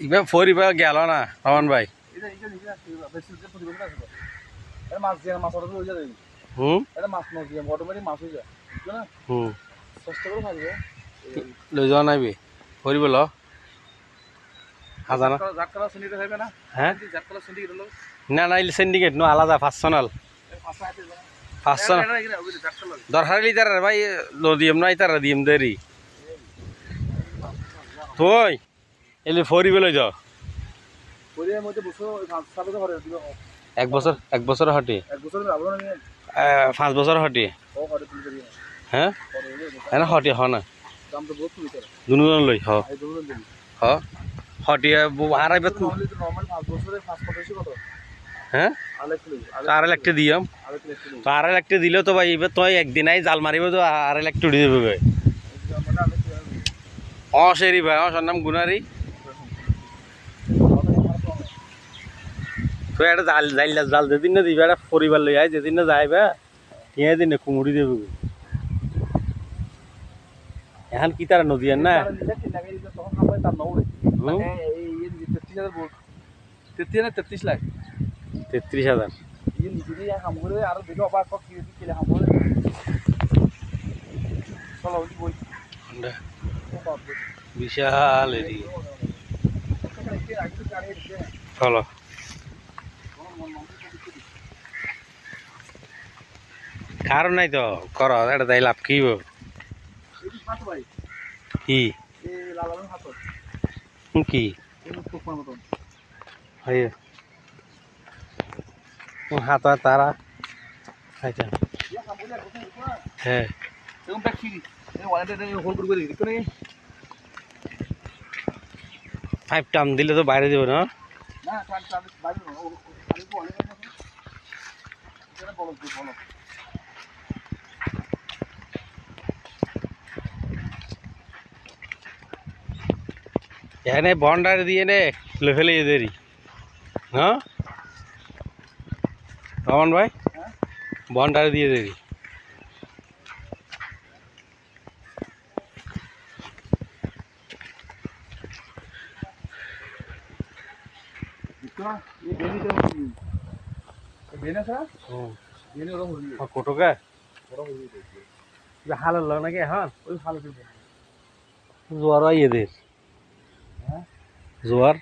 ইবা ফরিবা গেল না রহমান ভাই মাছ দিয়ে মাছ অর্ডার হয়ে যাবে এটা মাছ মাছ দিয়ে অটোমেটিক মাছ হয়ে যায় বুঝছো না চেষ্টা করে থাকবে লৈ যাওয়া নাইবি ফরিব ল হাজানা জাকলা সিন্ডিকেট হবে না হ্যাঁ জাকলা সিন্ডিকেট হলো না না সিন্ডিকেট নো আলাদা পার্সোনাল পার্সোনাল দরকার লিটার ভাই লো দিম না ইতারা দিম দেরি তুই এলি ফরিব লই যাও পরিবার মধ্যে বছর 5 বছর করে দিল এক বছর হটি 1 বছর লাগলো না 5 বছর হটি ও করে তুই করি হ্যাঁ এনা হটি হ না দাম তো বহুত কইছে দুনুজন লই হ এই দুজন দিন হ হটি আড়াইবে নরমাল 5 বছরে 5 কত হ্যাঁ আর একটা দিয়াম তো আর একটা দিলে তো ভাই এবার তুই একদিন আই জাল মারিব তো আর একটা উঠে যাবে ভাই সেরি ভাই ওর নাম গুনারি তো একটা জাল জাল যেদিন না দিবে একটা পরিবার লই আয় যেদিন না যাইবে তিন দিন কুমুড়ি দেবে এখন কি তারা নদী আর না 33 লাখ 33,000 আর দুটো অবাক কিলে খাম করে চলো বই বিশাল এরিয়া চলো কারণ নাই তো কর এটা তাই লাভ কি কি কি হাত তারা হ্যাঁ পাইপ টান দিলে তো বাইরে যাবে না এখানে বন্ডার দিয়ে নে ফেলে এদেরই হ্যাঁ রমন ভাই বন্ডার দিয়ে দেরি কোটকা হাল নাকি এখন ওই হাল জোয়ার এদের জোয়ার